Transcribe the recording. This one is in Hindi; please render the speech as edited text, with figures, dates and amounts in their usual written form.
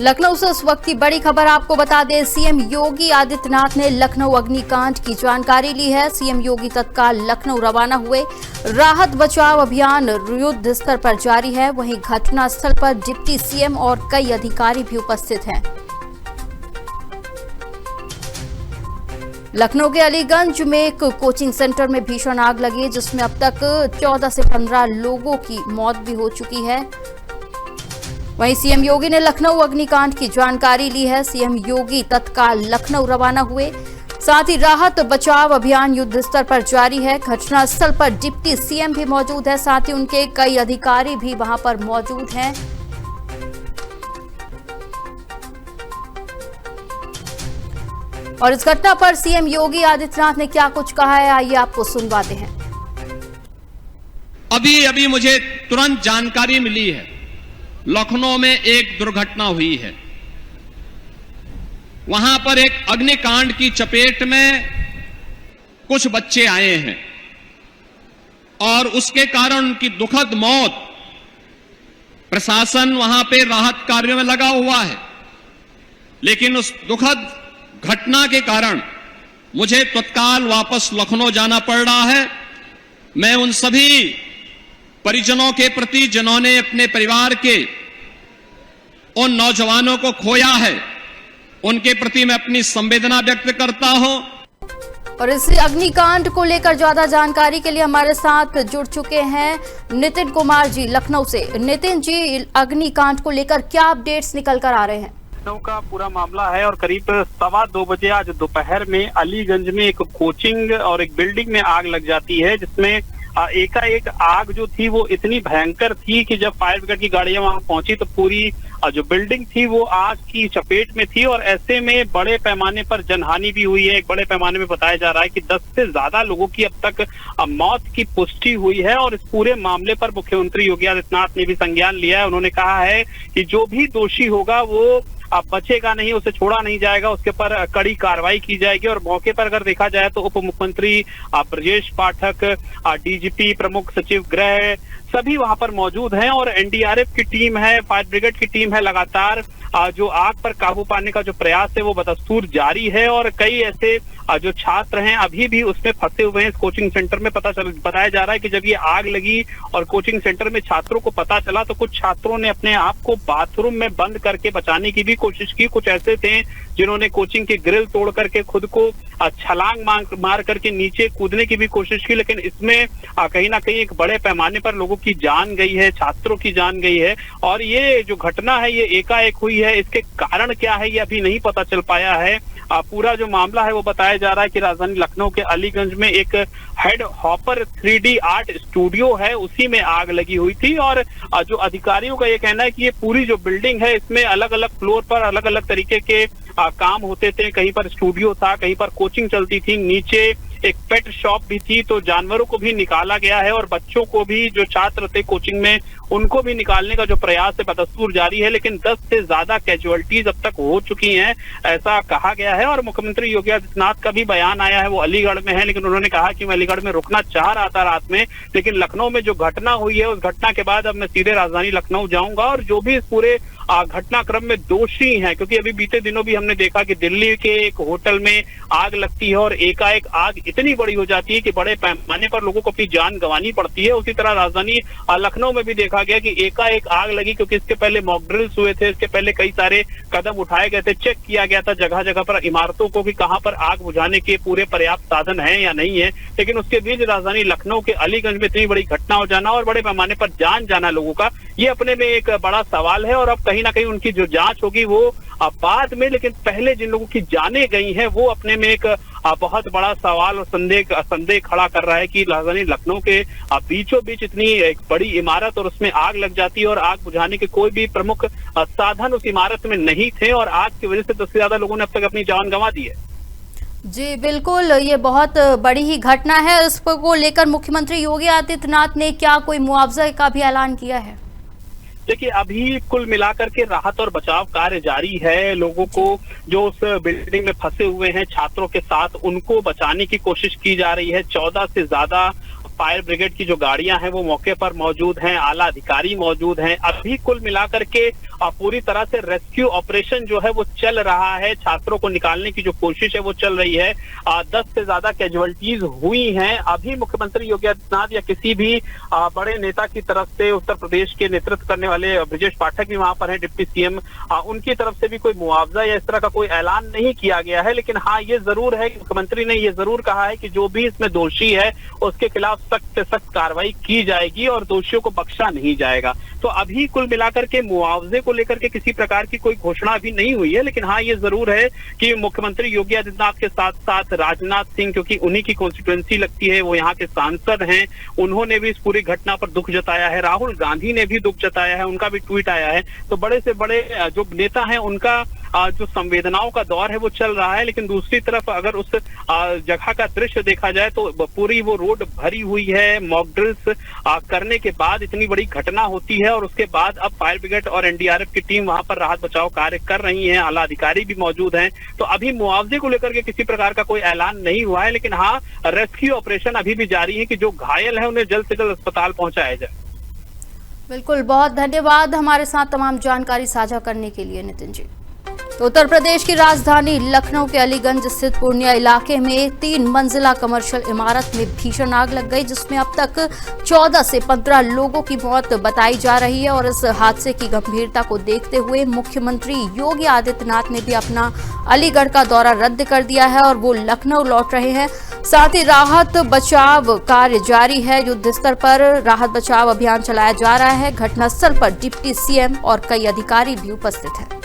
लखनऊ से उस वक्त की बड़ी खबर आपको बता दें, सीएम योगी आदित्यनाथ ने लखनऊ अग्निकांड की जानकारी ली है। सीएम योगी तत्काल लखनऊ रवाना हुए। राहत बचाव अभियान युद्ध स्तर पर जारी है। वहीं घटना स्थल पर डिप्टी सीएम और कई अधिकारी भी उपस्थित हैं। लखनऊ के अलीगंज में एक कोचिंग सेंटर में भीषण आग लगी, जिसमें अब तक 14 से 15 लोगों की मौत भी हो चुकी है। वहीं सीएम योगी ने लखनऊ अग्निकांड की जानकारी ली है। सीएम योगी तत्काल लखनऊ रवाना हुए। साथ ही राहत बचाव अभियान युद्ध स्तर पर जारी है। घटनास्थल पर डिप्टी सीएम भी मौजूद है, साथ ही उनके कई अधिकारी भी वहां पर मौजूद हैं। और इस घटना पर सीएम योगी आदित्यनाथ ने क्या कुछ कहा है, आइए आपको सुनवाते हैं। अभी मुझे तुरंत जानकारी मिली है, लखनऊ में एक दुर्घटना हुई है। वहां पर एक अग्निकांड की चपेट में कुछ बच्चे आए हैं और उसके कारण उनकी दुखद मौत। प्रशासन वहां पे राहत कार्यों में लगा हुआ है, लेकिन उस दुखद घटना के कारण मुझे तत्काल वापस लखनऊ जाना पड़ रहा है। मैं उन सभी परिजनों के प्रति जिन्होंने अपने परिवार के उन नौजवानों को खोया है, उनके प्रति मैं अपनी संवेदना व्यक्त करता हूं। और इस अग्निकांड को लेकर ज्यादा जानकारी के लिए हमारे साथ जुड़ चुके हैं नितिन कुमार जी लखनऊ से। नितिन जी, अग्निकांड को लेकर क्या अपडेट्स निकल कर आ रहे हैं? लखनऊ का पूरा मामला है और करीब 2:15 बजे आज दोपहर में अलीगंज में एक कोचिंग और एक बिल्डिंग में आग लग जाती है, जिसमें एकाएक आग जो थी वो इतनी भयंकर थी कि जब फायर ब्रिगेड की गाड़ियां वहां पहुंची तो पूरी जो बिल्डिंग थी वो आग की चपेट में थी। और ऐसे में बड़े पैमाने पर जनहानि भी हुई है। एक बड़े पैमाने में बताया जा रहा है कि 10 से ज्यादा लोगों की अब तक मौत की पुष्टि हुई है। और इस पूरे मामले पर मुख्यमंत्री योगी आदित्यनाथ ने भी संज्ञान लिया है। उन्होंने कहा है कि जो भी दोषी होगा वो अब बचेगा नहीं, उसे छोड़ा नहीं जाएगा, उसके पर कड़ी कार्रवाई की जाएगी। और मौके पर अगर देखा जाए तो उप मुख्यमंत्री ब्रजेश पाठक, डीजीपी, प्रमुख सचिव गृह सभी वहां पर मौजूद हैं। और एनडीआरएफ की टीम है, फायर ब्रिगेड की टीम है। लगातार जो आग पर काबू पाने का जो प्रयास है वो बदस्तूर जारी है। और कई ऐसे जो छात्र हैं अभी भी उसमें फंसे हुए हैं। इस कोचिंग सेंटर में बताया जा रहा है कि जब ये आग लगी और कोचिंग सेंटर में छात्रों को पता चला तो कुछ छात्रों ने अपने आप को बाथरूम में बंद करके बचाने की भी कोशिश की। कुछ ऐसे थे जिन्होंने कोचिंग की ग्रिल तोड़ करके खुद को छलांग मार करके नीचे कूदने की भी कोशिश की, लेकिन इसमें कहीं ना कहीं एक बड़े पैमाने पर लोगों की जान गई है, छात्रों की जान गई है। और ये जो घटना है ये एकाएक हुई है। इसके कारण क्या है ये अभी नहीं पता चल पाया है। पूरा जो मामला है वो बताया जा रहा है कि राजधानी लखनऊ के अलीगंज में एक head hopper 3D art studio है, उसी में आग लगी हुई थी। और जो अधिकारियों का ये कहना है कि ये पूरी जो बिल्डिंग है इसमें अलग अलग फ्लोर पर अलग अलग तरीके के काम होते थे। कहीं पर स्टूडियो था, कहीं पर कोचिंग चलती थी, नीचे एक पेट शॉप भी थी। तो जानवरों को भी निकाला गया है और बच्चों को भी, जो छात्र थे कोचिंग में, उनको भी निकालने का जो प्रयास है बदस्तूर जारी है। लेकिन 10 से ज्यादा कैजुअलिटीज अब तक हो चुकी हैं, ऐसा कहा गया है। और मुख्यमंत्री योगी आदित्यनाथ का भी बयान आया है, वो अलीगढ़ में है, लेकिन उन्होंने कहा कि मैं अलीगढ़ में रुकना चाह रहा था रात में, लेकिन लखनऊ में जो घटना हुई है उस घटना के बाद अब मैं सीधे राजधानी लखनऊ जाऊंगा। और जो भी इस पूरे घटनाक्रम में दोषी हैं, क्योंकि अभी बीते दिनों भी हमने देखा कि दिल्ली के एक होटल में आग लगती है और एकाएक आग इतनी बड़ी हो जाती है कि बड़े पैमाने पर लोगों को अपनी जान गंवानी पड़ती है। उसी तरह राजधानी लखनऊ में भी देखा गया कि एकाएक आग लगी, क्योंकि इसके पहले मॉक ड्रिल्स हुए थे, इसके पहले कई सारे कदम उठाए गए थे, चेक किया गया था जगह जगह पर इमारतों को कि कहां पर आग बुझाने के पूरे पर्याप्त साधन हैं या नहीं है। लेकिन उसके बीच राजधानी लखनऊ के अलीगंज में इतनी बड़ी घटना हो जाना और बड़े पैमाने पर जान जाना लोगों का, ये अपने में एक बड़ा सवाल है। और अब कहीं ना कहीं उनकी जो जांच होगी वो बाद में, लेकिन पहले जिन लोगों की जानें गई हैं वो अपने में एक बहुत बड़ा सवाल और संदेह खड़ा कर रहा है कि राजधानी लखनऊ के बीचों बीच इतनी एक बड़ी इमारत और उसमें आग लग जाती है और आग बुझाने के कोई भी प्रमुख साधन उस इमारत में नहीं थे और आग की वजह से 10 से ज्यादा लोगों ने अब तक अपनी जान गंवा दी है। जी बिल्कुल, ये बहुत बड़ी ही घटना है। इसको लेकर मुख्यमंत्री योगी आदित्यनाथ ने क्या कोई मुआवजा का भी ऐलान किया है? देखिए, अभी कुल मिलाकर के राहत और बचाव कार्य जारी है। लोगों को जो उस बिल्डिंग में फंसे हुए हैं छात्रों के साथ, उनको बचाने की कोशिश की जा रही है। 14 से ज्यादा फायर ब्रिगेड की जो गाड़ियां हैं वो मौके पर मौजूद हैं, आला अधिकारी मौजूद हैं। अभी कुल मिलाकर के पूरी तरह से रेस्क्यू ऑपरेशन जो है वो चल रहा है। छात्रों को निकालने की जो कोशिश है वो चल रही है। 10 से ज्यादा कैजुअल्टीज हुई हैं। अभी मुख्यमंत्री योगी आदित्यनाथ या किसी भी बड़े नेता की तरफ से, उत्तर प्रदेश के नेतृत्व करने वाले ब्रजेश पाठक भी वहां पर हैं, डिप्टी सीएम, उनकी तरफ से भी कोई मुआवजा या इस तरह का कोई ऐलान नहीं किया गया है। लेकिन हाँ, ये जरूर है कि मुख्यमंत्री ने ये जरूर कहा है कि जो भी इसमें दोषी है उसके खिलाफ सख्त से सख्त कार्रवाई की जाएगी और दोषियों को बख्शा नहीं जाएगा। तो अभी कुल मिलाकर के मुआवजे को लेकर के किसी प्रकार की कोई घोषणा अभी नहीं हुई है। लेकिन हाँ, ये जरूर है कि मुख्यमंत्री योगी आदित्यनाथ के साथ साथ राजनाथ सिंह, क्योंकि उन्हीं की कॉन्स्टिट्यूएंसी लगती है, वो यहाँ के सांसद हैं, उन्होंने भी इस पूरी घटना पर दुख जताया है। राहुल गांधी ने भी दुख जताया है, उनका भी ट्वीट आया है। तो बड़े से बड़े जो नेता हैं उनका जो संवेदनाओं का दौर है वो चल रहा है। लेकिन दूसरी तरफ अगर उस जगह का दृश्य देखा जाए तो पूरी वो रोड भरी हुई है। मॉक ड्रिल्स करने के बाद इतनी बड़ी घटना होती है और उसके बाद अब फायर ब्रिगेड और एनडीआरएफ की टीम वहां पर राहत बचाव कार्य कर रही है। आला अधिकारी भी मौजूद हैं। तो अभी मुआवजे को लेकर के किसी प्रकार का कोई ऐलान नहीं हुआ है। लेकिन हाँ, रेस्क्यू ऑपरेशन अभी भी जारी है कि जो घायल है उन्हें जल्द से जल्द अस्पताल पहुंचाया जाए। बिल्कुल, बहुत धन्यवाद हमारे साथ तमाम जानकारी साझा करने के लिए नितिन जी। तो उत्तर प्रदेश की राजधानी लखनऊ के अलीगंज स्थित पूर्णिया इलाके में 3 मंजिला कमर्शियल इमारत में भीषण आग लग गई, जिसमें अब तक 14 से 15 लोगों की मौत बताई जा रही है। और इस हादसे की गंभीरता को देखते हुए मुख्यमंत्री योगी आदित्यनाथ ने भी अपना अलीगढ़ का दौरा रद्द कर दिया है और वो लखनऊ लौट रहे हैं। साथ ही राहत बचाव कार्य जारी है। युद्ध स्तर पर राहत बचाव अभियान चलाया जा रहा है। घटनास्थल पर डिप्टी सीएम और कई अधिकारी भी उपस्थित हैं।